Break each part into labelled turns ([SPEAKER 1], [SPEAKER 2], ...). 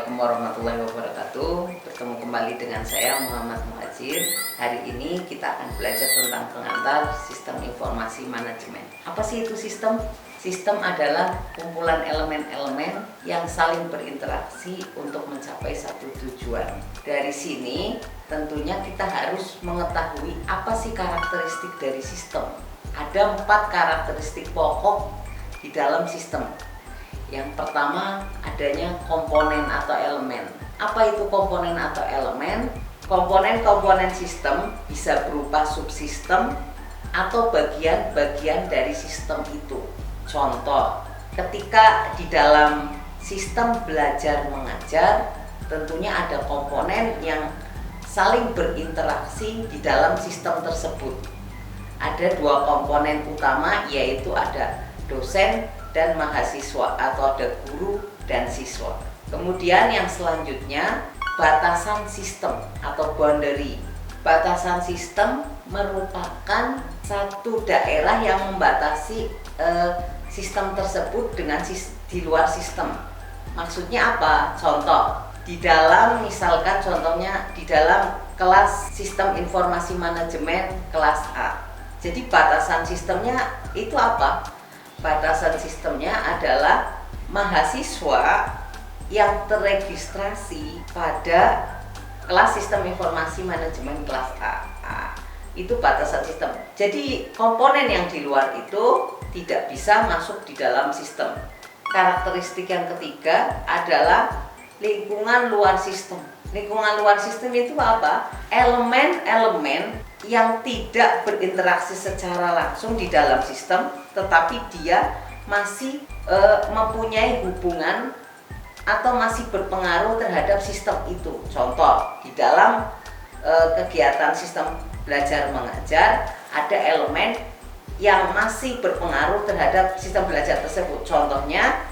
[SPEAKER 1] Assalamualaikum warahmatullahi wabarakatuh. Bertemu kembali dengan saya Muhammad Muhajir. Hari ini kita akan belajar tentang pengantar sistem informasi manajemen. Apa sih itu sistem? Sistem adalah kumpulan elemen-elemen yang saling berinteraksi untuk mencapai satu tujuan. Dari sini tentunya kita harus mengetahui apa sih karakteristik dari sistem. Ada 4 karakteristik pokok di dalam sistem. Yang pertama, adanya komponen atau elemen. Apa itu komponen atau elemen? Komponen-komponen sistem bisa berupa subsistem atau bagian-bagian dari sistem itu. Contoh, ketika di dalam sistem belajar mengajar, tentunya ada komponen yang saling berinteraksi di dalam sistem tersebut. Ada 2 komponen utama, yaitu ada dosen dan mahasiswa, atau ada guru dan siswa. Kemudian yang selanjutnya, batasan sistem atau boundary. Batasan sistem merupakan satu daerah yang membatasi sistem tersebut dengan di luar sistem. Maksudnya apa? Contoh, di dalam misalkan contohnya di dalam kelas sistem informasi manajemen kelas A. Jadi batasan sistemnya itu apa? Batasan sistemnya adalah mahasiswa yang terregistrasi pada kelas sistem informasi manajemen kelas A. Itu batasan sistem. Jadi komponen yang di luar itu tidak bisa masuk di dalam sistem. Karakteristik yang ketiga adalah lingkungan luar sistem. Lingkungan luar sistem itu apa? Elemen-elemen yang tidak berinteraksi secara langsung di dalam sistem, tetapi dia masih mempunyai hubungan atau masih berpengaruh terhadap sistem itu. Contoh, di dalam kegiatan sistem belajar mengajar ada elemen yang masih berpengaruh terhadap sistem belajar tersebut. Contohnya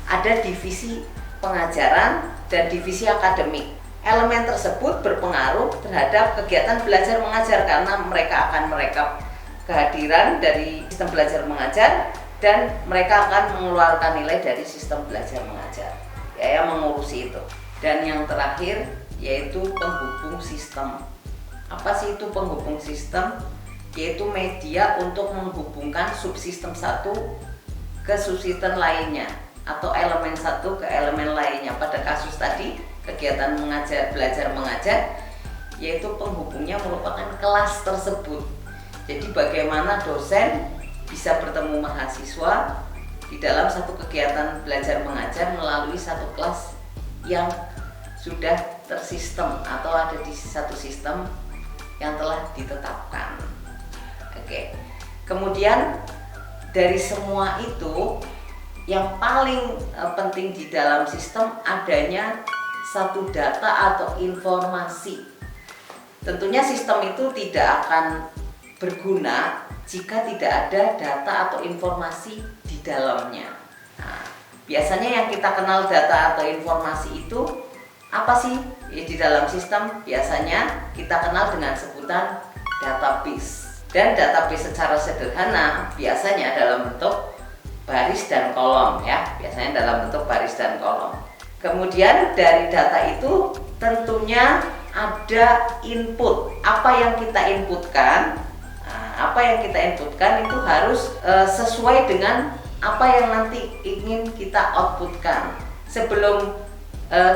[SPEAKER 1] ada divisi pengajaran dan divisi akademik. Elemen tersebut berpengaruh terhadap kegiatan belajar mengajar karena mereka akan merekap kehadiran dari sistem belajar mengajar dan mereka akan mengeluarkan nilai dari sistem belajar mengajar, ya, yang mengurusi itu. Dan yang terakhir yaitu penghubung sistem. Apa sih itu penghubung sistem? Yaitu media untuk menghubungkan subsistem satu ke subsistem lainnya atau elemen satu ke elemen lainnya. Pada kasus tadi kegiatan belajar mengajar, yaitu penghubungnya merupakan kelas tersebut. Jadi bagaimana dosen bisa bertemu mahasiswa di dalam satu kegiatan belajar mengajar melalui satu kelas yang sudah tersistem atau ada di satu sistem yang telah ditetapkan. Oke. Kemudian dari semua itu yang paling penting di dalam sistem adanya satu data atau informasi. Tentunya sistem itu tidak akan berguna jika tidak ada data atau informasi di dalamnya. Nah, biasanya yang kita kenal data atau informasi itu apa sih? Ya, di dalam sistem biasanya kita kenal dengan sebutan database. Dan database secara sederhana biasanya dalam bentuk baris dan kolom, ya. Biasanya dalam bentuk baris dan kolom. Kemudian dari data itu tentunya ada input. Apa yang kita inputkan, itu harus sesuai dengan apa yang nanti ingin kita outputkan. Sebelum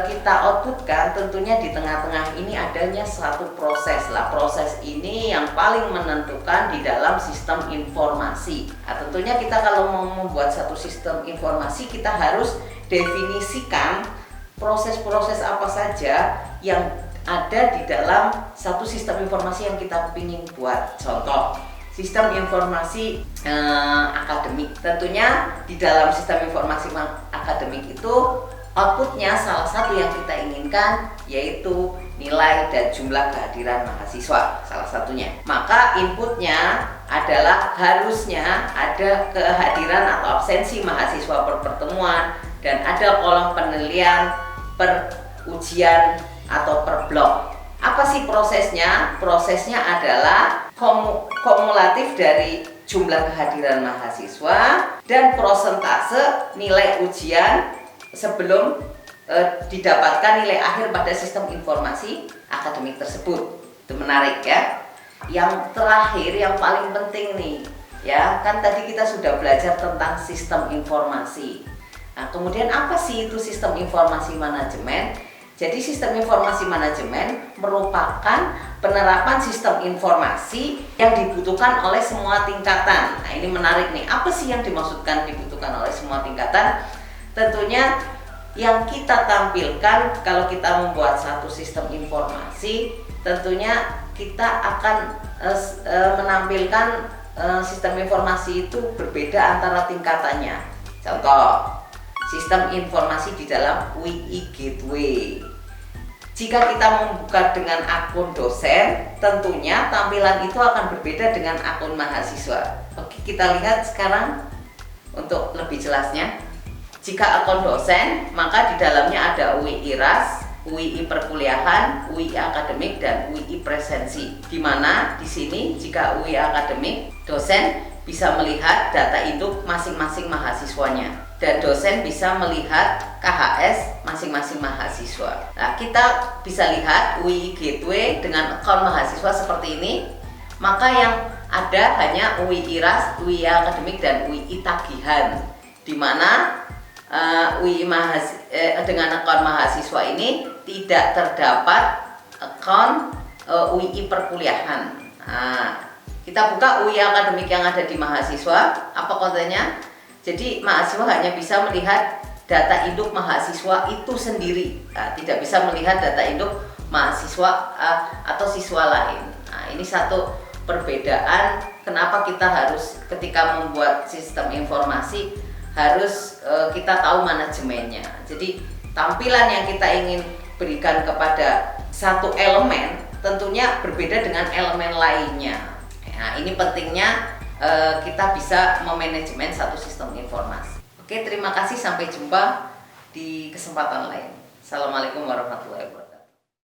[SPEAKER 1] kita outputkan, tentunya di tengah-tengah ini adanya satu proses lah. Proses ini yang paling menentukan di dalam sistem informasi. Nah, tentunya kita kalau mau membuat satu sistem informasi, kita harus definisikan proses-proses apa saja yang ada di dalam satu sistem informasi yang kita ingin buat. Contoh, sistem informasi akademik. Tentunya di dalam sistem informasi akademik itu outputnya salah satu yang kita inginkan yaitu nilai dan jumlah kehadiran mahasiswa, salah satunya. Maka inputnya adalah harusnya ada kehadiran atau absensi mahasiswa per pertemuan dan ada kolom penilaian per ujian atau per blok. Apa sih prosesnya? Prosesnya adalah kumulatif dari jumlah kehadiran mahasiswa dan prosentase nilai ujian sebelum didapatkan nilai akhir pada sistem informasi akademik tersebut. Itu menarik ya. Yang terakhir, yang paling penting nih, ya kan tadi kita sudah belajar tentang sistem informasi. Nah, kemudian apa sih itu sistem informasi manajemen? Jadi sistem informasi manajemen merupakan penerapan sistem informasi yang dibutuhkan oleh semua tingkatan. Nah, ini menarik nih. Apa sih yang dimaksudkan dibutuhkan oleh semua tingkatan? Tentunya yang kita tampilkan kalau kita membuat satu sistem informasi, tentunya kita akan menampilkan sistem informasi itu berbeda antara tingkatannya. Contoh, sistem informasi di dalam UI Gateway. Jika kita membuka dengan akun dosen, tentunya tampilan itu akan berbeda dengan akun mahasiswa. Oke, kita lihat sekarang untuk lebih jelasnya. Jika akun dosen, maka di dalamnya ada UI IRAS, UI perkuliahan, UI akademik, dan UI presensi. Di mana di sini jika UI akademik, dosen bisa melihat data induk masing-masing mahasiswanya dan dosen bisa melihat KHS masing-masing mahasiswa. Nah, kita bisa lihat UI Gateway dengan akun mahasiswa seperti ini. Maka yang ada hanya UI IRAS, UI akademik, dan UI tagihan. Di mana dengan akun mahasiswa ini tidak terdapat akun UI perkuliahan. Nah, kita buka UI akademik yang ada di mahasiswa. Apa kontennya? Jadi mahasiswa hanya bisa melihat data induk mahasiswa itu sendiri. Nah, tidak bisa melihat data induk mahasiswa atau siswa lain. Nah, ini satu perbedaan kenapa kita harus ketika membuat sistem informasi harus kita tahu manajemennya. Jadi tampilan yang kita ingin berikan kepada satu elemen tentunya berbeda dengan elemen lainnya. Nah, ini pentingnya kita bisa memanajemen satu sistem informasi. Oke, terima kasih, sampai jumpa di kesempatan lain. Assalamualaikum warahmatullahi wabarakatuh.